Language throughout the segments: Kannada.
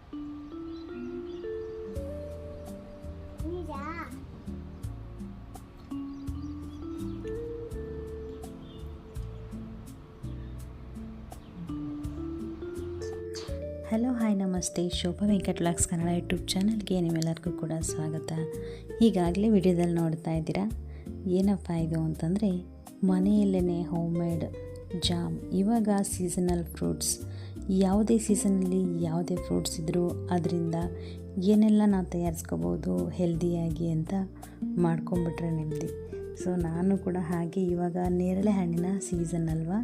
ಹಲೋ ಹಾಯ್ ನಮಸ್ತೆ, ಶೋಭಾ ವೆಂಕಟ್ ವ್ಲಾಗ್ಸ್ ಕನ್ನಡ ಯೂಟ್ಯೂಬ್ ಚಾನಲ್ಗೆ ನಿಮ್ಮೆಲ್ಲರಿಗೂ ಕೂಡ ಸ್ವಾಗತ. ಈಗಾಗಲೇ ವಿಡಿಯೋದಲ್ಲಿ ನೋಡ್ತಾ ಇದ್ದೀರಾ ಏನಪ್ಪ ಇದು ಅಂತಂದರೆ ಮನೆಯಲ್ಲೇ ಹೋಮ್ ಮೇಡ್ ಜಾಮ್. ಇವಾಗ ಸೀಸನಲ್ ಫ್ರೂಟ್ಸ್, ಯಾವುದೇ ಸೀಸನಲ್ಲಿ ಯಾವುದೇ ಫ್ರೂಟ್ಸ್ ಇದ್ದರೂ ಅದರಿಂದ ಏನೆಲ್ಲ ನಾವು ತಯಾರಿಸ್ಕೋಬೋದು ಹೆಲ್ದಿಯಾಗಿ ಅಂತ ಮಾಡ್ಕೊಂಬಿಟ್ರೆ ನೆಮ್ಮದಿ. ಸೊ ನಾನು ಕೂಡ ಹಾಗೆ, ಇವಾಗ ನೇರಳೆ ಹಣ್ಣಿನ ಸೀಸನ್ ಅಲ್ವಾ,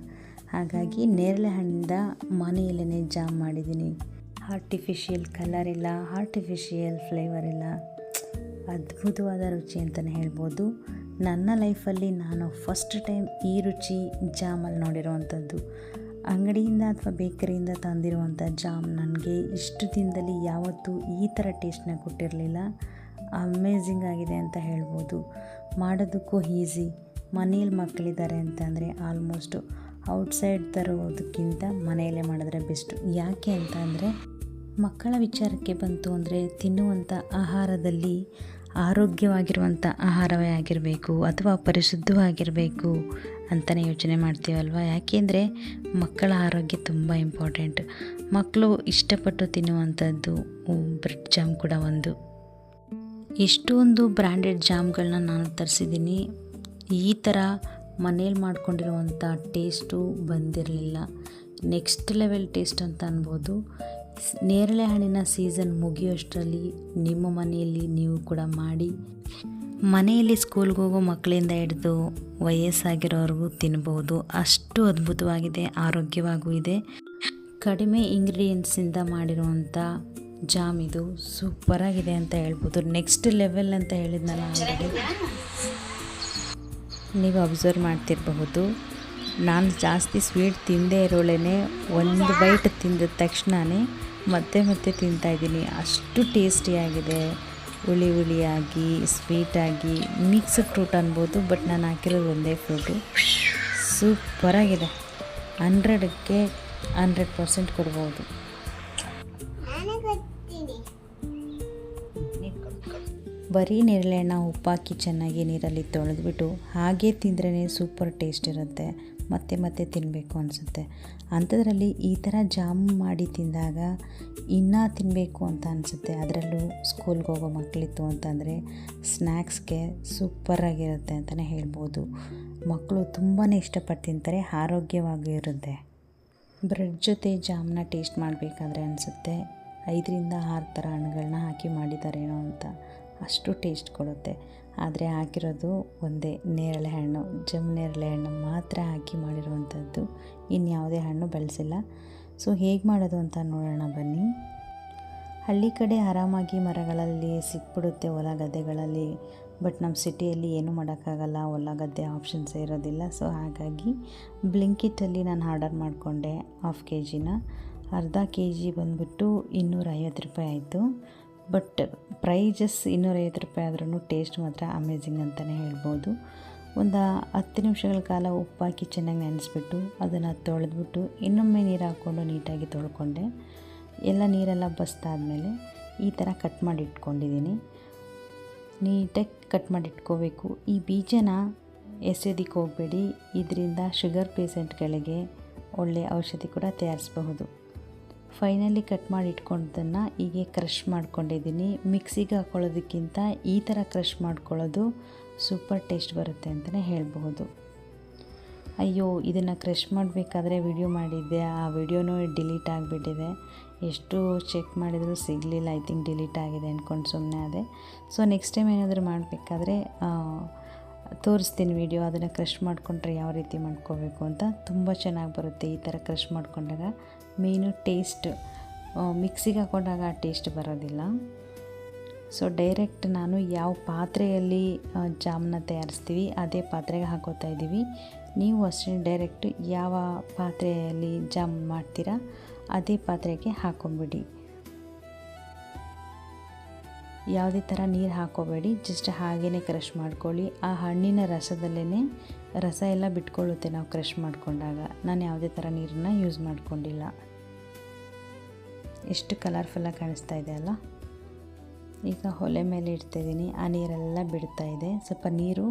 ಹಾಗಾಗಿ ನೇರಳೆ ಹಣ್ಣಿಂದ ಮನೆಯಲ್ಲೇ ಜಾಮ್ ಮಾಡಿದ್ದೀನಿ. ಆರ್ಟಿಫಿಷಿಯಲ್ ಕಲರ್ ಇಲ್ಲ, ಆರ್ಟಿಫಿಷಿಯಲ್ ಫ್ಲೇವರ್ ಇಲ್ಲ, ಅದ್ಭುತವಾದ ರುಚಿ ಅಂತಲೇ ಹೇಳ್ಬೋದು. ನನ್ನ ಲೈಫಲ್ಲಿ ನಾನು ಫಸ್ಟ್ ಟೈಮ್ ಈ ರುಚಿ ಜಾಮಲ್ಲಿ ನೋಡಿರೋವಂಥದ್ದು. ಅಂಗಡಿಯಿಂದ ಅಥವಾ ಬೇಕರಿಯಿಂದ ತಂದಿರುವಂಥ ಜಾಮ್ ನನಗೆ ಇಷ್ಟು ದಿನದಲ್ಲಿ ಯಾವತ್ತೂ ಈ ಥರ ಟೇಸ್ಟ್ನ ಕೊಟ್ಟಿರಲಿಲ್ಲ. ಅಮೇಝಿಂಗ್ ಆಗಿದೆ ಅಂತ ಹೇಳ್ಬೋದು. ಮಾಡೋದಕ್ಕೂ ಈಸಿ. ಮನೇಲಿ ಮಕ್ಕಳಿದ್ದಾರೆ ಅಂತಂದರೆ ಆಲ್ಮೋಸ್ಟು ಔಟ್ಸೈಡ್ ತರೋದಕ್ಕಿಂತ ಮನೆಯಲ್ಲೇ ಮಾಡಿದ್ರೆ ಬೆಸ್ಟು. ಯಾಕೆ ಅಂತ ಅಂದರೆ ಮಕ್ಕಳ ವಿಚಾರಕ್ಕೆ ಬಂತು ಅಂದರೆ ತಿನ್ನುವಂಥ ಆಹಾರದಲ್ಲಿ ಆರೋಗ್ಯವಾಗಿರುವಂಥ ಆಹಾರವೇ ಆಗಿರಬೇಕು ಅಥವಾ ಪರಿಶುದ್ಧವಾಗಿರಬೇಕು ಅಂತಲೇ ಯೋಚನೆ ಮಾಡ್ತೀವಲ್ವ. ಯಾಕೆಂದರೆ ಮಕ್ಕಳ ಆರೋಗ್ಯ ತುಂಬ ಇಂಪಾರ್ಟೆಂಟ್. ಮಕ್ಕಳು ಇಷ್ಟಪಟ್ಟು ತಿನ್ನುವಂಥದ್ದು ಬ್ರೆಡ್ ಜಾಮ್ ಕೂಡ ಒಂದು. ಎಷ್ಟೊಂದು ಬ್ರ್ಯಾಂಡೆಡ್ ಜಾಮ್ಗಳನ್ನ ನಾನು ತರಿಸಿದ್ದೀನಿ. ಈ ಥರ ಮನೇಲಿ ಮಾಡ್ಕೊಂಡಿರುವಂಥ ಟೇಸ್ಟು ಬಂದಿರಲಿಲ್ಲ. ನೆಕ್ಸ್ಟ್ ಲೆವೆಲ್ ಟೇಸ್ಟ್ ಅಂತ ಅನ್ಬೋದು. ನೇರಳೆ ಹಣ್ಣಿನ ಸೀಸನ್ ಮುಗಿಯೋಷ್ಟರಲ್ಲಿ ನಿಮ್ಮ ಮನೆಯಲ್ಲಿ ನೀವು ಕೂಡ ಮಾಡಿ. ಮನೆಯಲ್ಲಿ ಸ್ಕೂಲ್ಗೆ ಹೋಗೋ ಮಕ್ಕಳಿಂದ ಹಿಡಿದು ವಯಸ್ಸಾಗಿರೋವ್ರಿಗೂ ತಿನ್ಬೋದು. ಅಷ್ಟು ಅದ್ಭುತವಾಗಿದೆ, ಆರೋಗ್ಯವಾಗೂ ಇದೆ. ಕಡಿಮೆ ಇಂಗ್ರೀಡಿಯೆಂಟ್ಸಿಂದ ಮಾಡಿರುವಂಥ ಜಾಮ್ ಇದು ಸೂಪರಾಗಿದೆ ಅಂತ ಹೇಳ್ಬೋದು. ನೆಕ್ಸ್ಟ್ ಲೆವೆಲ್ ಅಂತ ಹೇಳಿದ್ನಲ್ಲ ಆಲ್ರೆಡಿ, ನೀವು ಅಬ್ಸರ್ವ್ ಮಾಡ್ತಿರಬಹುದು. ನಾನು ಜಾಸ್ತಿ ಸ್ವೀಟ್ ತಿಂದೇ ಇರೋಳೇ ಒಂದು ಬೈಟ್ ತಿಂದ ತಕ್ಷಣವೇ ಮತ್ತೆ ತಿಂತಾಯಿದ್ದೀನಿ. ಅಷ್ಟು ಟೇಸ್ಟಿಯಾಗಿದೆ, ಹುಳಿ ಹುಳಿಯಾಗಿ ಸ್ವೀಟಾಗಿ ಮಿಕ್ಸ್ಡ್ ಫ್ರೂಟ್ ಅನ್ಬೋದು. ಬಟ್ ನಾನು ಹಾಕಿರೋದು ಒಂದೇ ಫ್ರೂಟು. ಸೂಪರಾಗಿದೆ. 100ಕ್ಕೆ 100% ಕೊಡ್ಬೋದು. ಬರೀ ನೇರಳೆ ಹಣ್ಣು ಉಪ್ಪಾಕಿ ಚೆನ್ನಾಗಿ ನೀರಲ್ಲಿ ತೊಳೆದ್ಬಿಟ್ಟು ಹಾಗೆ ತಿಂದ್ರೇ ಸೂಪರ್ ಟೇಸ್ಟ್ ಇರುತ್ತೆ. ಮತ್ತೆ ತಿನ್ನಬೇಕು ಅನಿಸುತ್ತೆ. ಅಂಥದ್ರಲ್ಲಿ ಈ ಥರ ಜಾಮ್ ಮಾಡಿ ತಿಂದಾಗ ಇನ್ನೂ ತಿನ್ನಬೇಕು ಅಂತ ಅನಿಸುತ್ತೆ. ಅದರಲ್ಲೂ ಸ್ಕೂಲ್ಗೆ ಹೋಗೋ ಮಕ್ಕಳಿತ್ತು ಅಂತಂದರೆ ಸ್ನ್ಯಾಕ್ಸ್ಗೆ ಸೂಪರಾಗಿರುತ್ತೆ ಅಂತಲೇ ಹೇಳ್ಬೋದು. ಮಕ್ಕಳು ತುಂಬಾ ಇಷ್ಟಪಟ್ಟು ತಿಂತಾರೆ, ಆರೋಗ್ಯವಾಗಿ ಇರುತ್ತೆ. ಬ್ರೆಡ್ ಜೊತೆ ಜಾಮ್ನ ಟೇಸ್ಟ್ ಮಾಡಬೇಕಾದ್ರೆ ಅನಿಸುತ್ತೆ 5ರಿಂದ 6 ಥರ ಹಣ್ಣುಗಳನ್ನ ಹಾಕಿ ಮಾಡಿದ್ದಾರೇನೋ ಅಂತ. ಅಷ್ಟು ಟೇಸ್ಟ್ ಕೊಡುತ್ತೆ. ಆದರೆ ಹಾಕಿರೋದು ಒಂದೇ ನೇರಳೆ ಹಣ್ಣು, ನೇರಳೆ ಹಣ್ಣು ಮಾತ್ರ ಹಾಕಿ ಮಾಡಿರುವಂಥದ್ದು. ಇನ್ಯಾವುದೇ ಹಣ್ಣು ಬಳಸಿಲ್ಲ. ಸೊ ಹೇಗೆ ಮಾಡೋದು ಅಂತ ನೋಡೋಣ ಬನ್ನಿ. ಹಳ್ಳಿ ಕಡೆ ಆರಾಮಾಗಿ ಮರಗಳಲ್ಲಿ ಸಿಕ್ಬಿಡುತ್ತೆ, ಹೊಲ ಗದ್ದೆಗಳಲ್ಲಿ. ಬಟ್ ನಮ್ಮ ಸಿಟಿಯಲ್ಲಿ ಏನೂ ಮಾಡೋಕ್ಕಾಗಲ್ಲ, ಹೊಲ ಗದ್ದೆ ಆಪ್ಷನ್ಸೇ ಇರೋದಿಲ್ಲ. ಸೊ ಹಾಗಾಗಿ ಬ್ಲಿಂಕಿಟಲ್ಲಿ ನಾನು ಆರ್ಡರ್ ಮಾಡಿಕೊಂಡೆ 1/2 kg. ಅರ್ಧ kg ಬಂದುಬಿಟ್ಟು 250 ರೂಪಾಯಿ ಆಯಿತು. ಬಟ್ ಪ್ರೈಜಸ್ 250 ರೂಪಾಯಿ ಆದ್ರೂ ಟೇಸ್ಟ್ ಮಾತ್ರ ಅಮೇಝಿಂಗ್ ಅಂತಲೇ ಹೇಳ್ಬೋದು. ಒಂದು 10 ನಿಮಿಷಗಳ ಕಾಲ ಉಪ್ಪಾಕಿ ಚೆನ್ನಾಗಿ ನೆನೆಸ್ಬಿಟ್ಟು ಅದನ್ನು ತೊಳೆದ್ಬಿಟ್ಟು ಇನ್ನೊಮ್ಮೆ ನೀರು ಹಾಕ್ಕೊಂಡು ನೀಟಾಗಿ ತೊಳ್ಕೊಂಡೆ. ಎಲ್ಲ ನೀರೆಲ್ಲ ಬಸ್ತಾದ್ಮೇಲೆ ಈ ಥರ ಕಟ್ ಮಾಡಿ ಇಟ್ಕೊಂಡಿದ್ದೀನಿ. ನೀಟಾಗಿ ಕಟ್ ಮಾಡಿ ಇಟ್ಕೋಬೇಕು. ಈ ಬೀಜನ ಎಸೆಯೋದಕ್ಕೆ ಹೋಗಬೇಡಿ. ಇದರಿಂದ ಶುಗರ್ ಪೇಷೆಂಟ್ಗಳಿಗೆ ಒಳ್ಳೆಯ ಔಷಧಿ ಕೂಡ ತಯಾರಿಸಬಹುದು. ಫೈನಲಿ ಕಟ್ ಮಾಡಿ ಇಟ್ಕೊಂಡದನ್ನು ಹೀಗೆ ಕ್ರಷ್ ಮಾಡ್ಕೊಂಡಿದ್ದೀನಿ. ಮಿಕ್ಸಿಗೆ ಹಾಕ್ಕೊಳ್ಳೋದಕ್ಕಿಂತ ಈ ಥರ ಕ್ರಷ್ ಮಾಡ್ಕೊಳ್ಳೋದು ಸೂಪರ್ ಟೇಸ್ಟ್ ಬರುತ್ತೆ ಅಂತಲೇ ಹೇಳ್ಬೋದು. ಅಯ್ಯೋ, ಇದನ್ನು ಕ್ರಷ್ ಮಾಡಬೇಕಾದ್ರೆ ವಿಡಿಯೋ ಮಾಡಿದ್ದೆ, ಆ ವಿಡಿಯೋನೂ ಡಿಲೀಟ್ ಆಗಿಬಿಟ್ಟಿದೆ. ಎಷ್ಟು ಚೆಕ್ ಮಾಡಿದರೂ ಸಿಗಲಿಲ್ಲ. ಐ ಥಿಂಕ್ ಡಿಲೀಟ್ ಆಗಿದೆ ಅಂದ್ಕೊಂಡು ಸುಮ್ಮನೆ ಅದೇ. ಸೊ ನೆಕ್ಸ್ಟ್ ಟೈಮ್ ಏನಾದರೂ ಮಾಡಬೇಕಾದ್ರೆ ತೋರಿಸ್ತೀನಿ ವಿಡಿಯೋ. ಅದನ್ನು ಕ್ರಷ್ ಮಾಡಿಕೊಂಡ್ರೆ ಯಾವ ರೀತಿ ಮಾಡ್ಕೋಬೇಕು ಅಂತ. ತುಂಬ ಚೆನ್ನಾಗಿ ಬರುತ್ತೆ ಈ ಥರ ಕ್ರಷ್ ಮಾಡ್ಕೊಂಡಾಗ. ಮೇಯ್ನು ಟೇಸ್ಟ್ ಮಿಕ್ಸಿಗೆ ಹಾಕೊಂಡಾಗ ಆ ಟೇಸ್ಟ್ ಬರೋದಿಲ್ಲ. ಸೊ ಡೈರೆಕ್ಟ್ ನಾನು ಯಾವ ಪಾತ್ರೆಯಲ್ಲಿ ಜಾಮನ್ನ ತಯಾರಿಸ್ತೀವಿ ಅದೇ ಪಾತ್ರೆಗೆ ಹಾಕೋತಾ ಇದ್ದೀವಿ. ನೀವು ಅಷ್ಟೇ ಡೈರೆಕ್ಟ್ ಯಾವ ಪಾತ್ರೆಯಲ್ಲಿ ಜಾಮ್ ಮಾಡ್ತೀರಾ ಅದೇ ಪಾತ್ರೆಗೆ ಹಾಕೊಂಬಿಡಿ. ಯಾವುದೇ ಥರ ನೀರು ಹಾಕೋಬೇಡಿ, ಜಸ್ಟ್ ಹಾಗೇ ಕ್ರಷ್ ಮಾಡ್ಕೊಳ್ಳಿ. ಆ ಹಣ್ಣಿನ ರಸದಲ್ಲೇ ರಸ ಎಲ್ಲ ಬಿಟ್ಕೊಳ್ಳುತ್ತೆ ನಾವು ಕ್ರಷ್ ಮಾಡಿಕೊಂಡಾಗ. ನಾನು ಯಾವುದೇ ಥರ ನೀರನ್ನು ಯೂಸ್ ಮಾಡ್ಕೊಂಡಿಲ್ಲ. ಎಷ್ಟು ಕಲರ್ಫುಲ್ಲಾಗಿ ಕಾಣಿಸ್ತಾ ಇದೆ ಅಲ್ಲ. ಈಗ ಒಲೆ ಮೇಲೆ ಇಡ್ತಾಯಿದ್ದೀನಿ. ಆ ನೀರೆಲ್ಲ ಬಿಡ್ತಾ ಇದೆ. ಸ್ವಲ್ಪ ನೀರು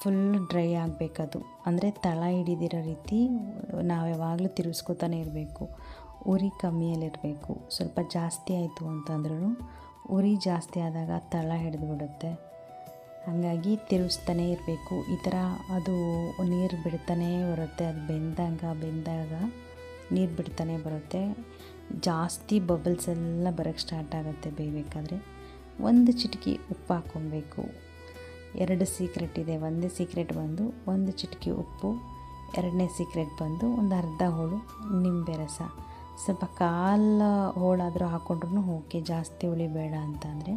ಫುಲ್ ಡ್ರೈ ಆಗಬೇಕದು, ಅಂದರೆ ತಳ ಹಿಡಿದಿರೋ ರೀತಿ ನಾವು ಯಾವಾಗಲೂ ತಿರುಗಿಸ್ಕೊತಾನೆ ಇರಬೇಕು. ಉರಿ ಕಮ್ಮಿಯಲ್ಲಿರಬೇಕು. ಸ್ವಲ್ಪ ಜಾಸ್ತಿ ಆಯಿತು ಅಂತಂದ್ರೂ ಉರಿ ಜಾಸ್ತಿ ಆದಾಗ ತಳ ಹಿಡಿದ್ಬಿಡುತ್ತೆ. ಹಾಗಾಗಿ ತಿರುಗಿಸ್ತಾನೆ ಇರಬೇಕು. ಈ ಥರ ಅದು ನೀರು ಬಿಡ್ತಾನೇ ಬರುತ್ತೆ. ಅದು ಬೆಂದಾಗ ನೀರು ಬಿಡ್ತಾನೆ ಬರುತ್ತೆ. ಜಾಸ್ತಿ ಬಬಲ್ಸ್ ಎಲ್ಲ ಬರೋಕ್ಕೆ ಸ್ಟಾರ್ಟ್ ಆಗುತ್ತೆ ಬೇಯಬೇಕಾದ್ರೆ. ಒಂದು ಚಿಟಿಕೆ ಉಪ್ಪು ಹಾಕ್ಕೊಬೇಕು. 2 ಸೀಕ್ರೆಟ್ ಇದೆ. ಒಂದೇ ಸೀಕ್ರೆಟ್ ಬಂದು 1 ಚಿಟಿಕೆ ಉಪ್ಪು, 2ನೇ ಸೀಕ್ರೆಟ್ ಬಂದು ಒಂದು ಅರ್ಧ ಹೋಳು ನಿಂಬೆ ರಸ. ಸ್ವಲ್ಪ ಕಾಲು ಹೋಳಾದರೂ ಹಾಕ್ಕೊಂಡ್ರೂ ಓಕೆ, ಜಾಸ್ತಿ ಹುಳಿ ಬೇಡ ಅಂತಂದರೆ.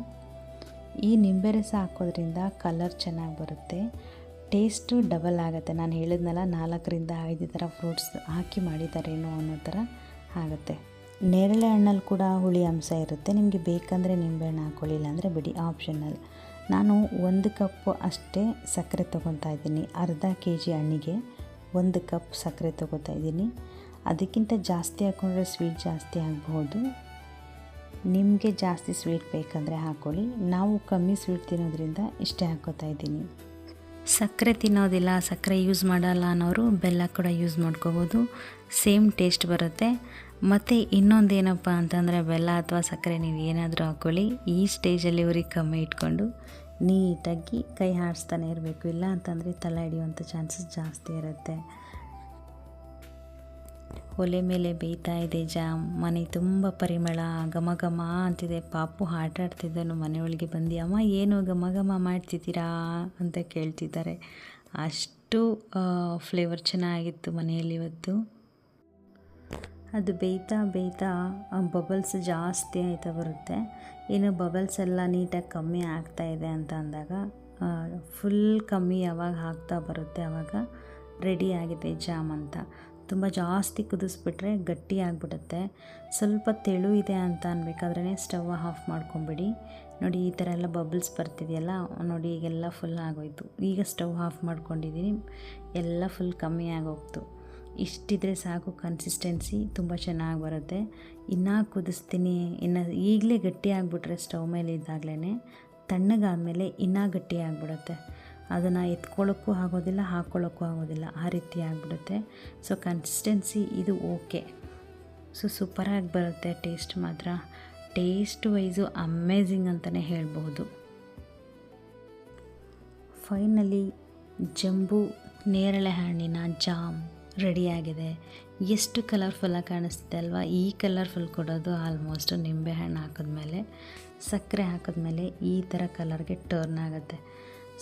ಈ ನಿಂಬೆ ರಸ ಹಾಕೋದ್ರಿಂದ ಕಲರ್ ಚೆನ್ನಾಗಿ ಬರುತ್ತೆ, ಟೇಸ್ಟು ಡಬಲ್ ಆಗುತ್ತೆ. ನಾನು ಹೇಳಿದ್ನಲ್ಲ 4ರಿಂದ 5 ಥರ ಫ್ರೂಟ್ಸ್ ಹಾಕಿ ಮಾಡಿದ್ದಾರೇನೋ ಅನ್ನೋ ಥರ ಆಗುತ್ತೆ. ನೇರಳೆ ಹಣ್ಣಲ್ಲಿ ಕೂಡ ಹುಳಿ ಅಂಶ ಇರುತ್ತೆ. ನಿಮಗೆ ಬೇಕಂದರೆ ನಿಂಬೆಹಣ್ಣು ಹಾಕ್ಕೊಳ್ಳಿಲ್ಲ ಅಂದರೆ ಬಿಡಿ, ಆಪ್ಷನಲ್. ನಾನು 1 ಕಪ್ ಅಷ್ಟೇ ಸಕ್ಕರೆ ತೊಗೊತಾ ಇದ್ದೀನಿ. ಅರ್ಧ kg ಹಣ್ಣಿಗೆ 1 ಕಪ್ ಸಕ್ಕರೆ ತೊಗೋತಾ ಇದ್ದೀನಿ. ಅದಕ್ಕಿಂತ ಜಾಸ್ತಿ ಹಾಕ್ಕೊಂಡ್ರೆ ಸ್ವೀಟ್ ಜಾಸ್ತಿ ಆಗಬಹುದು. ನಿಮಗೆ ಜಾಸ್ತಿ ಸ್ವೀಟ್ ಬೇಕಂದರೆ ಹಾಕ್ಕೊಳ್ಳಿ. ನಾವು ಕಮ್ಮಿ ಸ್ವೀಟ್ ತಿನ್ನೋದ್ರಿಂದ ಇಷ್ಟೇ ಹಾಕ್ಕೋತಾ ಇದ್ದೀನಿ. ಸಕ್ಕರೆ ತಿನ್ನೋದಿಲ್ಲ, ಸಕ್ಕರೆ ಯೂಸ್ ಮಾಡಲ್ಲ ಅನ್ನೋರು ಬೆಲ್ಲ ಕೂಡ ಯೂಸ್ ಮಾಡ್ಕೋಬೋದು. ಸೇಮ್ ಟೇಸ್ಟ್ ಬರುತ್ತೆ. ಮತ್ತು ಇನ್ನೊಂದೇನಪ್ಪ ಅಂತಂದರೆ ಬೆಲ್ಲ ಅಥವಾ ಸಕ್ಕರೆ ನೀವು ಏನಾದರೂ ಹಾಕ್ಕೊಳ್ಳಿ, ಈ ಸ್ಟೇಜಲ್ಲಿ ಉರಿ ಕಮ್ಮಿ ಇಟ್ಕೊಂಡು ನೀಟಾಗಿ ಕೈ ಆಡಿಸ್ತಾನೆ ಇರಬೇಕು. ಇಲ್ಲ ಅಂತಂದರೆ ತಲೆ ಹಿಡಿಯುವಂಥ ಚಾನ್ಸಸ್ ಜಾಸ್ತಿ ಇರುತ್ತೆ. ಒಲೆ ಮೇಲೆ ಬೇಯ್ತಾ ಇದೆ ಜಾಮ್. ಮನೆ ತುಂಬ ಪರಿಮಳ, ಘಮ ಘಮ ಅಂತಿದೆ. ಪಾಪು ಆಟ ಆಡ್ತಿದ್ದನು ಮನೆಯೊಳಗೆ ಬಂದು, ಅಮ್ಮ ಏನು ಘಮ ಘಮ ಮಾಡ್ತಿದ್ದೀರಾ ಅಂತ ಕೇಳ್ತಿದ್ದಾರೆ. ಅಷ್ಟು ಫ್ಲೇವರ್ ಚೆನ್ನಾಗಿತ್ತು ಮನೆಯಲ್ಲಿ ಇವತ್ತು. ಅದು ಬೇಯ್ತಾ ಬಬಲ್ಸ್ ಜಾಸ್ತಿ ಆಯ್ತಾ ಬರುತ್ತೆ. ಇನ್ನು ಬಬಲ್ಸ್ ಎಲ್ಲ ನೀಟಾಗಿ ಕಮ್ಮಿ ಆಗ್ತಾಯಿದೆ ಅಂತ ಅಂದಾಗ ಫುಲ್ ಕಮ್ಮಿ ಯಾವಾಗ ಆಗ್ತಾ ಬರುತ್ತೆ ಆವಾಗ ರೆಡಿ ಆಗಿದೆ ಜಾಮ್ ಅಂತ. ತುಂಬ ಜಾಸ್ತಿ ಕುದಿಸ್ಬಿಟ್ರೆ ಗಟ್ಟಿ ಆಗಿಬಿಡುತ್ತೆ. ಸ್ವಲ್ಪ ತೆಳು ಇದೆ ಅಂತ ಅನ್ಬೇಕಾದ್ರೇ ಸ್ಟವ್ ಆಫ್ ಮಾಡ್ಕೊಂಬಿಡಿ. ನೋಡಿ ಈ ಥರ ಎಲ್ಲ ಬಬಲ್ಸ್ ಬರ್ತಿದೆಯಲ್ಲ ನೋಡಿ, ಈಗೆಲ್ಲ ಫುಲ್ ಆಗೋಯ್ತು. ಈಗ ಸ್ಟವ್ ಆಫ್ ಮಾಡ್ಕೊಂಡಿದ್ದೀನಿ, ಎಲ್ಲ ಫುಲ್ ಕಮ್ಮಿ ಆಗೋಗ್ತು. ಇಷ್ಟಿದ್ರೆ ಸಾಕು ಕನ್ಸಿಸ್ಟೆನ್ಸಿ, ತುಂಬ ಚೆನ್ನಾಗಿ ಬರುತ್ತೆ. ಇನ್ನೂ ಕುದಿಸ್ತೀನಿ, ಇನ್ನು ಈಗಲೇ ಗಟ್ಟಿ ಆಗಿಬಿಟ್ರೆ ಸ್ಟವ್ ಮೇಲೆ ಇದ್ದಾಗಲೇ ತಣ್ಣಗಾದಮೇಲೆ ಇನ್ನೂ ಗಟ್ಟಿ ಆಗಿಬಿಡುತ್ತೆ. ಅದನ್ನು ಎತ್ಕೊಳ್ಳೋಕ್ಕೂ ಆಗೋದಿಲ್ಲ, ಹಾಕ್ಕೊಳ್ಳೋಕ್ಕೂ ಆಗೋದಿಲ್ಲ, ಆ ರೀತಿ ಆಗಿಬಿಡುತ್ತೆ. ಸೊ ಕನ್ಸಿಸ್ಟೆನ್ಸಿ ಇದು ಓಕೆ. ಸೊ ಸೂಪರಾಗಿ ಬರುತ್ತೆ. ಟೇಸ್ಟ್ ಮಾತ್ರ ಟೇಸ್ಟ್ ವೈಸು ಅಮೇಝಿಂಗ್ ಅಂತಲೇ ಹೇಳ್ಬೋದು. ಫೈನಲಿ ಜಂಬೂ ನೇರಳೆ ಹಣ್ಣಿನ ಜಾಮ್ ರೆಡಿಯಾಗಿದೆ. ಎಷ್ಟು ಕಲರ್ಫುಲ್ಲಾಗಿ ಕಾಣಿಸ್ತಿದೆ ಅಲ್ವಾ. ಈ ಕಲರ್ಫುಲ್ ಕೊಡೋದು ಆಲ್ಮೋಸ್ಟ್ ನಿಂಬೆಹಣ್ಣು ಹಾಕಿದ್ಮೇಲೆ, ಸಕ್ಕರೆ ಹಾಕಿದ್ಮೇಲೆ ಈ ಥರ ಕಲರ್ಗೆ ಟರ್ನ್ ಆಗುತ್ತೆ.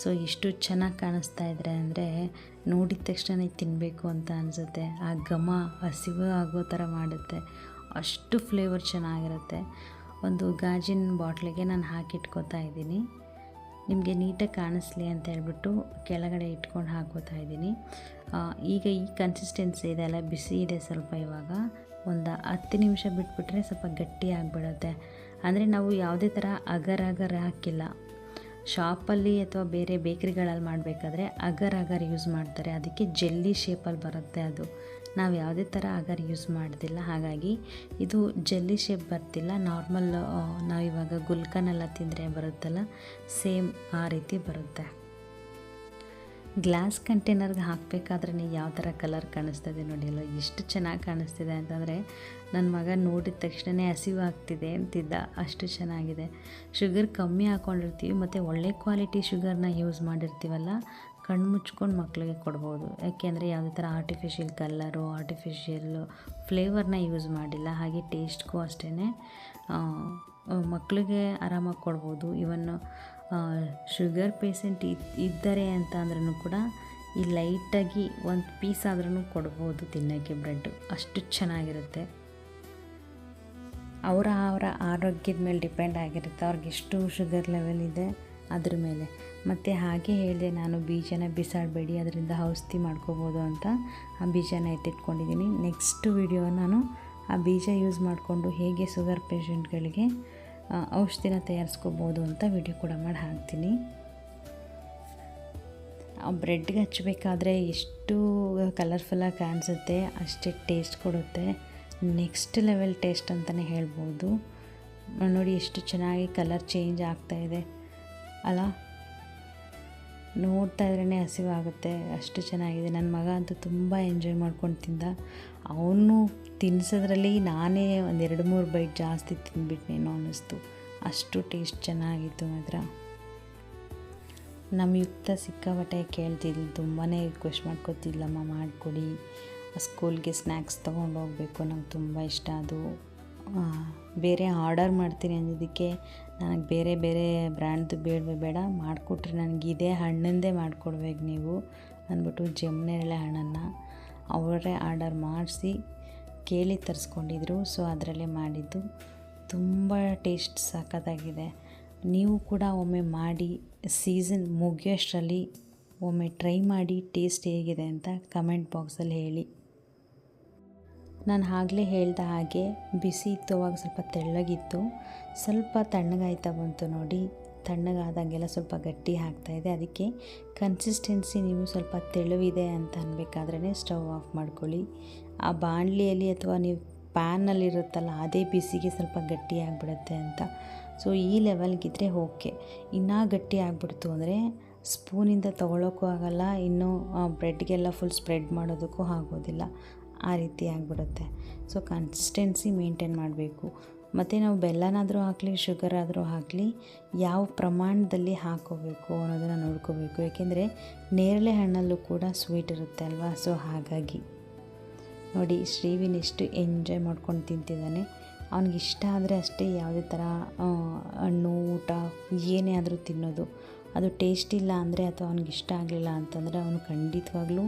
ಸೊ ಎಷ್ಟು ಚೆನ್ನಾಗಿ ಕಾಣಿಸ್ತಾ ಇದ್ರೆ ಅಂದರೆ ನೋಡಿದ ತಕ್ಷಣ ತಿನ್ನಬೇಕು ಅಂತ ಅನಿಸುತ್ತೆ. ಆ ಘಮ ಹಸಿವು ಆಗೋ ಥರ ಮಾಡುತ್ತೆ. ಅಷ್ಟು ಫ್ಲೇವರ್ ಚೆನ್ನಾಗಿರುತ್ತೆ. ಒಂದು ಗಾಜಿನ ಬಾಟ್ಲಿಗೆ ನಾನು ಹಾಕಿಟ್ಕೋತಾ ಇದ್ದೀನಿ. ನಿಮಗೆ ನೀಟಾಗಿ ಕಾಣಿಸ್ಲಿ ಅಂತ ಹೇಳ್ಬಿಟ್ಟು ಕೆಳಗಡೆ ಇಟ್ಕೊಂಡು ಹಾಕೋತಾ ಇದ್ದೀನಿ. ಈಗ ಈ ಕನ್ಸಿಸ್ಟೆನ್ಸಿ ಇದೆ ಅಲ್ಲ, ಬಿಸಿ ಇದೆ ಸ್ವಲ್ಪ. ಇವಾಗ ಒಂದು 10 ನಿಮಿಷ ಬಿಟ್ಬಿಟ್ರೆ ಸ್ವಲ್ಪ ಗಟ್ಟಿ ಆಗಿಬಿಡುತ್ತೆ. ಅಂದರೆ ನಾವು ಯಾವುದೇ ಥರ ಅಗರ್ ಹಾಕಿಲ್ಲ. ಶಾಪಲ್ಲಿ ಅಥವಾ ಬೇರೆ ಬೇಕ್ರಿಗಳಲ್ಲಿ ಮಾಡಬೇಕಾದ್ರೆ ಅಗರ್ ಯೂಸ್ ಮಾಡ್ತಾರೆ. ಅದಕ್ಕೆ ಜೆಲ್ಲಿ ಶೇಪಲ್ಲಿ ಬರುತ್ತೆ ಅದು. ನಾವು ಯಾವುದೇ ಥರ ಅಗರ್ ಯೂಸ್ ಮಾಡೋದಿಲ್ಲ, ಹಾಗಾಗಿ ಇದು ಜೆಲ್ಲಿ ಶೇಪ್ ಬರ್ತಿಲ್ಲ. ನಾರ್ಮಲ್ ನಾವಿವಾಗ ಗುಲ್ಕನೆಲ್ಲ ತಿಂದರೆ ಬರುತ್ತಲ್ಲ, ಸೇಮ್ ಆ ರೀತಿ ಬರುತ್ತೆ. ಗ್ಲಾಸ್ ಕಂಟೈನರ್ಗೆ ಹಾಕಬೇಕಾದ್ರೆ ಯಾವ ಥರ ಕಲರ್ ಕಾಣಿಸ್ತದೆ ನೋಡಿ ಅಲ್ಲ, ಎಷ್ಟು ಚೆನ್ನಾಗಿ ಕಾಣಿಸ್ತಿದೆ ಅಂತಂದರೆ ನನ್ನ ಮಗ ನೋಡಿದ ತಕ್ಷಣ ಹಸಿವು ಆಗ್ತಿದೆ ಅಂತಿದ್ದ. ಅಷ್ಟು ಚೆನ್ನಾಗಿದೆ. ಶುಗರ್ ಕಮ್ಮಿ ಹಾಕ್ಕೊಂಡಿರ್ತೀವಿ ಮತ್ತು ಒಳ್ಳೆ ಕ್ವಾಲಿಟಿ ಶುಗರ್ನ ಯೂಸ್ ಮಾಡಿರ್ತೀವಲ್ಲ, ಕಣ್ಣು ಮುಚ್ಕೊಂಡು ಮಕ್ಕಳಿಗೆ ಕೊಡ್ಬೋದು. ಯಾಕೆಂದರೆ ಯಾವುದೇ ಥರ ಆರ್ಟಿಫಿಷಿಯಲ್ ಕಲ್ಲರು, ಆರ್ಟಿಫಿಷಿಯಲ್ ಫ್ಲೇವರ್ನ ಯೂಸ್ ಮಾಡಿಲ್ಲ. ಹಾಗೆ ಟೇಸ್ಟ್ಗೂ ಅಷ್ಟೇ ಮಕ್ಕಳಿಗೆ ಆರಾಮಾಗಿ ಕೊಡ್ಬೋದು. ಇವನ್ನು ಶುಗರ್ ಪೇಷೆಂಟ್ ಇದ್ದಾರೆ ಅಂತ ಅಂದ್ರೂ ಕೂಡ ಈ ಲೈಟಾಗಿ ಒಂದು ಪೀಸ್ ಆದ್ರೂ ಕೊಡ್ಬೋದು ತಿನ್ನೋಕ್ಕೆ ಬ್ರೆಡ್ಡು. ಅಷ್ಟು ಚೆನ್ನಾಗಿರುತ್ತೆ. ಅವರ ಆರೋಗ್ಯದ ಮೇಲೆ ಡಿಪೆಂಡ್ ಆಗಿರುತ್ತೆ, ಅವ್ರಿಗೆ ಎಷ್ಟು ಶುಗರ್ ಲೆವೆಲ್ ಇದೆ ಅದ್ರ ಮೇಲೆ. ಮತ್ತು ಹಾಗೆ ಹೇಳಿದೆ ನಾನು, ಬೀಜನ ಬಿಸಾಡಬೇಡಿ, ಅದರಿಂದ ಔಷಧಿ ಮಾಡ್ಕೋಬೋದು ಅಂತ ಆ ಬೀಜನ ಎತ್ತಿಟ್ಕೊಂಡಿದ್ದೀನಿ. ನೆಕ್ಸ್ಟ್ ವಿಡಿಯೋ ನಾನು ಆ ಬೀಜ ಯೂಸ್ ಮಾಡಿಕೊಂಡು ಹೇಗೆ ಶುಗರ್ ಪೇಷೆಂಟ್ಗಳಿಗೆ ಔಷಧಿನ ತಯಾರಿಸ್ಕೋಬೋದು ಅಂತ ವಿಡಿಯೋ ಕೂಡ ಮಾಡಿ ಹಾಕ್ತೀನಿ. ಆ ಬ್ರೆಡ್ಗೆ ಹಚ್ಚಬೇಕಾದ್ರೆ ಎಷ್ಟು ಕಲರ್ಫುಲ್ಲಾಗಿ ಕಾಣಿಸುತ್ತೆ, ಅಷ್ಟೇ ಟೇಸ್ಟ್ ಕೊಡುತ್ತೆ. ನೆಕ್ಸ್ಟ್ ಲೆವೆಲ್ ಟೇಸ್ಟ್ ಅಂತಲೇ ಹೇಳ್ಬೋದು. ನೋಡಿ ಎಷ್ಟು ಚೆನ್ನಾಗಿ ಕಲರ್ ಚೇಂಜ್ ಆಗ್ತಾಯಿದೆ ಅಲ್ಲ, ನೋಡ್ತಾ ಇದ್ರೇ ಹಸಿವಾಗುತ್ತೆ, ಅಷ್ಟು ಚೆನ್ನಾಗಿದೆ. ನನ್ನ ಮಗ ಅಂತೂ ತುಂಬ ಎಂಜಾಯ್ ಮಾಡ್ಕೊಂಡು ತಿಂದ. ಅವನು ತಿನ್ನಿಸೋದ್ರಲ್ಲಿ ನಾನೇ ಒಂದು 2-3 ಬೈಟ್ ಜಾಸ್ತಿ ತಿಂದ್ಬಿಟ್ನೇನೋ ಅನ್ನಿಸ್ತು, ಅಷ್ಟು ಟೇಸ್ಟ್ ಚೆನ್ನಾಗಿತ್ತು ಮಾತ್ರ. ನಮ್ಮ ಯುಕ್ತ ಸಿಕ್ಕಾಪಟ್ಟೆ ಕೇಳ್ತಿದ್ಲು, ತುಂಬಾ ರಿಕ್ವೆಸ್ಟ್ ಮಾಡ್ಕೊತಿದ್ಲಮ್ಮ ಮಾಡಿಕೊಡಿ, ಸ್ಕೂಲ್ಗೆ ಸ್ನ್ಯಾಕ್ಸ್ ತೊಗೊಂಡು ಹೋಗಬೇಕು, ನಂಗೆ ತುಂಬ ಇಷ್ಟ ಅದು. ಬೇರೆ ಆರ್ಡರ್ ಮಾಡ್ತೀನಿ ಅಂದಿದ್ದಕ್ಕೆ ನನಗೆ ಬೇರೆ ಬೇರೆ ಬ್ರ್ಯಾಂಡ್ದು ಬೇಡ, ಮಾಡಿಕೊಟ್ರೆ ನನಗೆ ಇದೇ ಹಣ್ಣಿಂದೇ ಮಾಡಿಕೊಡ್ಬೇಕು ನೀವು ಅಂದ್ಬಿಟ್ಟು ಜಮ್ಮನೇರಳೆ ಹಣ್ಣನ್ನು ಅವರೇ ಆರ್ಡರ್ ಮಾಡಿಸಿ ಕೇಳಿ ತರಿಸ್ಕೊಂಡಿದ್ರು. ಸೊ ಅದರಲ್ಲೇ ಮಾಡಿದ್ದು, ತುಂಬ ಟೇಸ್ಟ್ ಸಖತ್ತಾಗಿದೆ. ನೀವು ಕೂಡ ಒಮ್ಮೆ ಮಾಡಿ, ಸೀಸನ್ ಮುಗಿಯೋಷ್ಟರಲ್ಲಿ ಒಮ್ಮೆ ಟ್ರೈ ಮಾಡಿ ಟೇಸ್ಟ್ ಹೇಗಿದೆ ಅಂತ ಕಮೆಂಟ್ ಬಾಕ್ಸಲ್ಲಿ ಹೇಳಿ. ನಾನು ಆಗಲೇ ಹೇಳ್ದ ಹಾಗೆ ಬಿಸಿ ಇತ್ತು, ಅವಾಗ ಸ್ವಲ್ಪ ತೆಳ್ಳಗಿತ್ತು, ಸ್ವಲ್ಪ ತಣ್ಣಗಾಯ್ತಾ ಬಂತು ನೋಡಿ. ತಣ್ಣಗಾದಂಗೆಲ್ಲ ಸ್ವಲ್ಪ ಗಟ್ಟಿ ಆಗ್ತಾಯಿದೆ. ಅದಕ್ಕೆ ಕನ್ಸಿಸ್ಟೆನ್ಸಿ ನೀವು ಸ್ವಲ್ಪ ತೆಳುವಿದೆ ಅಂತ ಅನ್ಬೇಕಾದ್ರೇ ಸ್ಟವ್ ಆಫ್ ಮಾಡ್ಕೊಳ್ಳಿ. ಆ ಬಾಣಲಿಯಲ್ಲಿ ಅಥವಾ ನೀವು ಪ್ಯಾನಲ್ಲಿರುತ್ತಲ್ಲ ಅದೇ ಬಿಸಿಗೆ ಸ್ವಲ್ಪ ಗಟ್ಟಿ ಆಗಿಬಿಡುತ್ತೆ ಅಂತ. ಸೊ ಈ ಲೆವೆಲ್ಗಿದ್ರೆ ಓಕೆ. ಇನ್ನೂ ಗಟ್ಟಿ ಆಗಿಬಿಡ್ತು ಅಂದರೆ ಸ್ಪೂನಿಂದ ತೊಗೊಳೋಕ್ಕೂ ಆಗೋಲ್ಲ, ಇನ್ನೂ ಬ್ರೆಡ್ಗೆಲ್ಲ ಫುಲ್ ಸ್ಪ್ರೆಡ್ ಮಾಡೋದಕ್ಕೂ ಆಗೋದಿಲ್ಲ, ಆ ರೀತಿ ಆಗಿಬಿಡುತ್ತೆ. ಸೊ ಕನ್ಸಿಸ್ಟೆನ್ಸಿ ಮೇಂಟೈನ್ ಮಾಡಬೇಕು. ಮತ್ತು ನಾವು ಬೆಲ್ಲನಾದರೂ ಹಾಕಲಿ, ಶುಗರ್ ಆದರೂ ಹಾಕಲಿ, ಯಾವ ಪ್ರಮಾಣದಲ್ಲಿ ಹಾಕ್ಕೋಬೇಕು ಅನ್ನೋದನ್ನು ನೋಡ್ಕೋಬೇಕು. ಏಕೆಂದರೆ ನೇರಳೆ ಹಣ್ಣಲ್ಲೂ ಕೂಡ ಸ್ವೀಟ್ ಇರುತ್ತೆ ಅಲ್ವಾ. ಸೊ ಹಾಗಾಗಿ ನೋಡಿ ಶ್ರೀವಿನ್ ಎಷ್ಟು ಎಂಜಾಯ್ ಮಾಡ್ಕೊಂಡು ತಿಂತಿದ್ದಾನೆ. ಅವನಿಗಿಷ್ಟ ಆದರೆ ಅಷ್ಟೇ ಯಾವುದೇ ಥರ ಹಣ್ಣು ಊಟ ಏನೇ ಆದರೂ ತಿನ್ನೋದು. ಅದು ಟೇಸ್ಟ್ ಇಲ್ಲ ಅಂದರೆ ಅಥವಾ ಅವ್ನಿಗಿಷ್ಟ ಆಗಲಿಲ್ಲ ಅಂತಂದರೆ ಅವನು ಖಂಡಿತವಾಗ್ಲೂ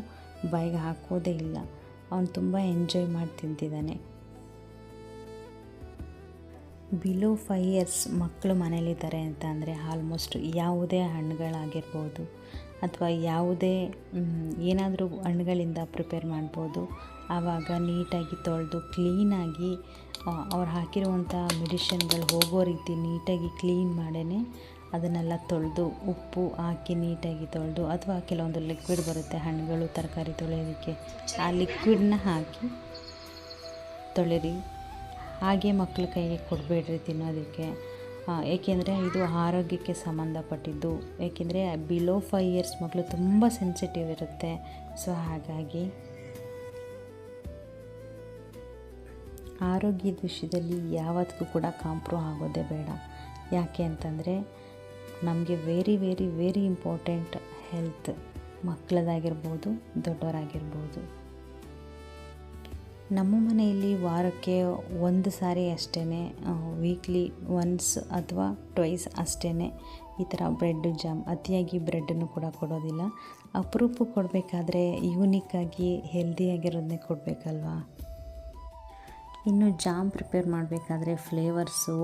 ಬಾಯಿಗೆ ಹಾಕೋದೇ ಇಲ್ಲ. ಅವನು ತುಂಬ ಎಂಜಾಯ್ ಮಾಡಿ ತಿಂತಿದ್ದಾನೆ. ಬಿಲೋ 5 ಇಯರ್ಸ್ ಮಕ್ಕಳು ಮನೇಲಿದ್ದಾರೆ ಅಂತ ಅಂದರೆ ಆಲ್ಮೋಸ್ಟ್ ಯಾವುದೇ ಹಣ್ಣುಗಳಾಗಿರ್ಬೋದು ಅಥವಾ ಯಾವುದೇ ಏನಾದರೂ ಹಣ್ಣುಗಳಿಂದ ಪ್ರಿಪೇರ್ ಮಾಡ್ಬೋದು. ಆವಾಗ ನೀಟಾಗಿ ತೊಳೆದು ಕ್ಲೀನಾಗಿ ಅವ್ರು ಹಾಕಿರುವಂಥ ಮೆಡಿಷನ್ಗಳು ಹೋಗೋ ರೀತಿ ನೀಟಾಗಿ ಕ್ಲೀನ್ ಮಾಡೇ ಅದನ್ನೆಲ್ಲ ತೊಳೆದು ಉಪ್ಪು ಹಾಕಿ ನೀಟಾಗಿ ತೊಳೆದು, ಅಥವಾ ಕೆಲವೊಂದು ಲಿಕ್ವಿಡ್ ಬರುತ್ತೆ ಹಣ್ಣುಗಳು ತರಕಾರಿ ತೊಳೆಯೋದಕ್ಕೆ, ಆ ಲಿಕ್ವಿಡನ್ನ ಹಾಕಿ ತೊಳೆರಿ. ಹಾಗೆ ಮಕ್ಕಳ ಕೈಗೆ ಕೊಡಬೇಡ್ರಿ ತಿನ್ನೋದಕ್ಕೆ, ಏಕೆಂದರೆ ಇದು ಆರೋಗ್ಯಕ್ಕೆ ಸಂಬಂಧಪಟ್ಟಿದ್ದು. ಏಕೆಂದರೆ ಬಿಲೋ 5 ಇಯರ್ಸ್ ಮಕ್ಕಳು ತುಂಬ ಸೆನ್ಸಿಟಿವ್ ಇರುತ್ತೆ. ಸೊ ಹಾಗಾಗಿ ಆರೋಗ್ಯದ ವಿಷಯದಲ್ಲಿ ಯಾವತ್ತಿಗೂ ಕೂಡ ಕಾಂಪ್ರೋ ಆಗೋದೇ ಬೇಡ. ಯಾಕೆ ಅಂತಂದರೆ ನಮಗೆ very very very important health, ಮಕ್ಕಳದಾಗಿರ್ಬೋದು ದೊಡ್ಡವರಾಗಿರ್ಬೋದು. ನಮ್ಮ ಮನೆಯಲ್ಲಿ ವಾರಕ್ಕೆ 1 ಸಾರಿ ಅಷ್ಟೇ, ವೀಕ್ಲಿ ಒನ್ಸ್ ಅಥವಾ ಟ್ವೈಸ್ ಅಷ್ಟೇ ಈ ಥರ ಬ್ರೆಡ್ ಜಾಮ್, ಅತಿಯಾಗಿ ಬ್ರೆಡ್ಡನ್ನು ಕೂಡ ಕೊಡೋದಿಲ್ಲ. ಅಪರೂಪಕ್ಕೆ ಕೊಡಬೇಕಾದ್ರೆ ಯೂನಿಕ್ಕಾಗಿ ಹೆಲ್ದಿಯಾಗಿರೋದನ್ನೇ ಕೊಡಬೇಕಲ್ವಾ. ಇನ್ನು ಜಾಮ್ ಪ್ರಿಪೇರ್ ಮಾಡಬೇಕಾದ್ರೆ ಫ್ಲೇವರ್ಸು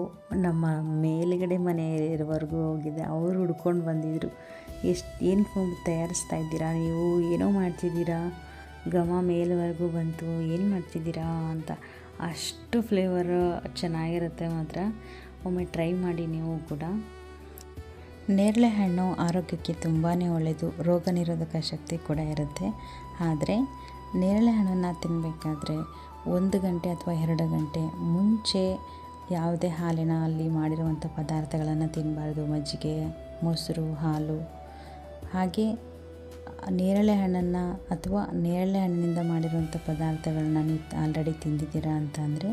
ನಮ್ಮ ಮೇಲುಗಡೆ ಮನೆಯವರೆಗೂ ಹೋಗಿದೆ. ಅವರು ಹುಡ್ಕೊಂಡು ಬಂದಿದ್ದರು, ಏನು ತಯಾರಿಸ್ತಾ ಇದ್ದೀರಾ ನೀವು, ಏನೋ ಮಾಡ್ತಿದ್ದೀರಾ, ಘಮ ಮೇಲ್ವರೆಗೂ ಬಂತು, ಏನು ಮಾಡ್ತಿದ್ದೀರಾ ಅಂತ. ಅಷ್ಟು ಫ್ಲೇವರ್ ಚೆನ್ನಾಗಿರುತ್ತೆ ಮಾತ್ರ. ಒಮ್ಮೆ ಟ್ರೈ ಮಾಡಿ ನೀವು ಕೂಡ. ನೇರಳೆ ಹಣ್ಣು ಆರೋಗ್ಯಕ್ಕೆ ತುಂಬಾ ಒಳ್ಳೆಯದು, ರೋಗ ನಿರೋಧಕ ಶಕ್ತಿ ಕೂಡ ಇರುತ್ತೆ. ಆದರೆ ನೇರಳೆ ಹಣ್ಣನ್ನು ತಿನ್ನಬೇಕಾದ್ರೆ 1 ಗಂಟೆ ಅಥವಾ 2 ಗಂಟೆ ಮುಂಚೆ ಯಾವುದೇ ಹಾಲಿನಲ್ಲಿ ಮಾಡಿರುವಂಥ ಪದಾರ್ಥಗಳನ್ನು ತಿನ್ನಬಾರ್ದು. ಮಜ್ಜಿಗೆ, ಮೊಸರು, ಹಾಲು. ಹಾಗೆ ನೇರಳೆ ಹಣ್ಣನ್ನು ಅಥವಾ ನೇರಳೆ ಹಣ್ಣಿನಿಂದ ಮಾಡಿರುವಂಥ ಪದಾರ್ಥಗಳನ್ನ ನೀವು ಆಲ್ರೆಡಿ ತಿಂದಿದ್ದೀರಾ ಅಂತಂದರೆ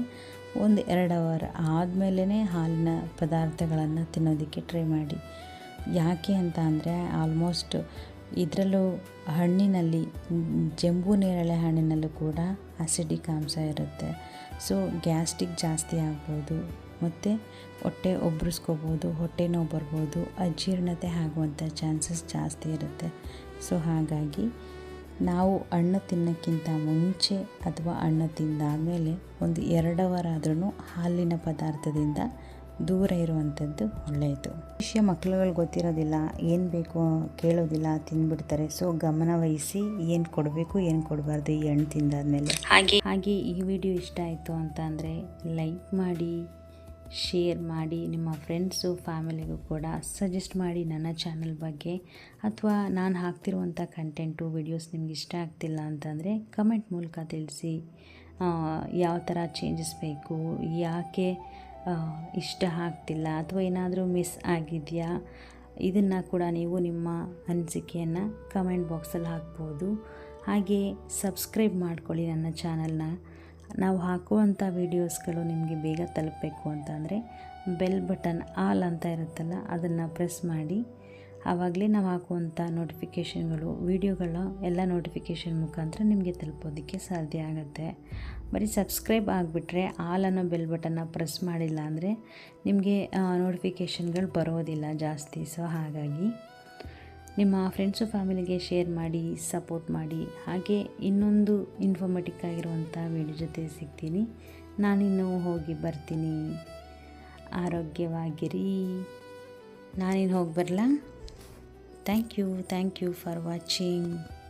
1-2 ಅವರ್ ಆದಮೇಲೆ ಹಾಲಿನ ಪದಾರ್ಥಗಳನ್ನು ತಿನ್ನೋದಕ್ಕೆ ಟ್ರೈ ಮಾಡಿ. ಯಾಕೆ ಅಂತ ಅಂದರೆ ಆಲ್ಮೋಸ್ಟ್ ಇದರಲ್ಲೂ ಹಣ್ಣಿನಲ್ಲಿ, ಜಂಬೂ ನೇರಳೆ ಹಣ್ಣಿನಲ್ಲೂ ಕೂಡ ಅಸಿಡಿಕ್ ಅಂಶ ಇರುತ್ತೆ. ಸೊ ಗ್ಯಾಸ್ಟ್ರಿಕ್ ಜಾಸ್ತಿ ಆಗ್ಬೋದು, ಮತ್ತು ಹೊಟ್ಟೆ ಉಬ್ರಿಸ್ಕೋಬೋದು, ಹೊಟ್ಟೆ ನೋವು ಬರ್ಬೋದು, ಅಜೀರ್ಣತೆ ಆಗುವಂಥ ಚಾನ್ಸಸ್ ಜಾಸ್ತಿ ಇರುತ್ತೆ. ಸೊ ಹಾಗಾಗಿ ನಾವು ಹಣ್ಣು ತಿನ್ನೋಕ್ಕಿಂತ ಮುಂಚೆ ಅಥವಾ ಹಣ್ಣು ತಿಂದಾದಮೇಲೆ 1-2 ಅವರ್ ಆದ್ರೂ ಹಾಲಿನ ಪದಾರ್ಥದಿಂದ ದೂರ ಇರುವಂಥದ್ದು ಒಳ್ಳೆಯದು. ವಿಷಯ ಮಕ್ಕಳುಗಳು ಗೊತ್ತಿರೋದಿಲ್ಲ, ಏನು ಬೇಕು ಕೇಳೋದಿಲ್ಲ, ತಿಂದ್ಬಿಡ್ತಾರೆ. ಸೊ ಗಮನ ವಹಿಸಿ ಏನು ಕೊಡಬೇಕು ಏನು ಕೊಡಬಾರ್ದು ಈ ಹಣ್ಣು ತಿಂದಾದ್ಮೇಲೆ. ಹಾಗೆ ಈ ವಿಡಿಯೋ ಇಷ್ಟ ಆಯಿತು ಅಂತ ಅಂದರೆ ಲೈಕ್ ಮಾಡಿ, ಶೇರ್ ಮಾಡಿ, ನಿಮ್ಮ ಫ್ರೆಂಡ್ಸು ಫ್ಯಾಮಿಲಿಗೂ ಕೂಡ ಸಜೆಸ್ಟ್ ಮಾಡಿ ನನ್ನ ಚಾನಲ್ ಬಗ್ಗೆ. ಅಥವಾ ನಾನು ಹಾಕ್ತಿರುವಂಥ ಕಂಟೆಂಟು ವಿಡಿಯೋಸ್ ನಿಮ್ಗೆ ಇಷ್ಟ ಆಗ್ತಿಲ್ಲ ಅಂತಂದರೆ ಕಮೆಂಟ್ ಮೂಲಕ ತಿಳಿಸಿ. ಯಾವ ಥರ ಚೇಂಜಸ್ ಬೇಕು, ಯಾಕೆ ಇಷ್ಟ ಆಗ್ತಿಲ್ಲ ಅಥವಾ ಏನಾದರೂ ಮಿಸ್ ಆಗಿದೆಯಾ, ಇದನ್ನು ಕೂಡ ನೀವು ನಿಮ್ಮ ಅನಿಸಿಕೆಯನ್ನು ಕಮೆಂಟ್ ಬಾಕ್ಸಲ್ಲಿ ಹಾಕ್ಬೋದು. ಹಾಗೆ ಸಬ್ಸ್ಕ್ರೈಬ್ ಮಾಡ್ಕೊಳ್ಳಿ ನನ್ನ ಚಾನಲ್ನ. ನಾವು ಹಾಕುವಂಥ ವೀಡಿಯೋಸ್ಗಳು ನಿಮಗೆ ಬೇಗ ತಲುಪಬೇಕು ಅಂತಂದರೆ ಬೆಲ್ ಬಟನ್ ಆಲ್ ಅಂತ ಇರುತ್ತಲ್ಲ, ಅದನ್ನು ಪ್ರೆಸ್ ಮಾಡಿ. ಆವಾಗಲೇ ನಾವು ಹಾಕುವಂಥ ನೋಟಿಫಿಕೇಷನ್ಗಳು, ವೀಡಿಯೋಗಳ ಎಲ್ಲ ನೋಟಿಫಿಕೇಷನ್ ಮುಖಾಂತರ ನಿಮಗೆ ತಲುಪೋದಕ್ಕೆ ಸಾಧ್ಯ ಆಗುತ್ತೆ. ಬರೀ ಸಬ್ಸ್ಕ್ರೈಬ್ ಆಗಿಬಿಟ್ರೆ ಆಲ್ ಅನ್ನೋ ಬೆಲ್ ಬಟನ್ನ ಪ್ರೆಸ್ ಮಾಡಿಲ್ಲ ಅಂದರೆ ನಿಮಗೆ ನೋಟಿಫಿಕೇಷನ್ಗಳು ಬರೋದಿಲ್ಲ ಜಾಸ್ತಿ. ಸೊ ಹಾಗಾಗಿ ನಿಮ್ಮ ಫ್ರೆಂಡ್ಸು ಫ್ಯಾಮಿಲಿಗೆ ಶೇರ್ ಮಾಡಿ, ಸಪೋರ್ಟ್ ಮಾಡಿ. ಹಾಗೆ ಇನ್ನೊಂದು ಇನ್ಫಾರ್ಮೇಟಿವ್ ಆಗಿರುವಂಥ ವೀಡಿಯೋ ಜೊತೆ ಸಿಗ್ತೀನಿ. ನಾನಿನ್ನು ಹೋಗಿ ಬರ್ತೀನಿ. ಆರೋಗ್ಯವಾಗಿರಿ. ನಾನಿನ್ನು ಹೋಗಿ ಬರಲಾ? Thank you for watching.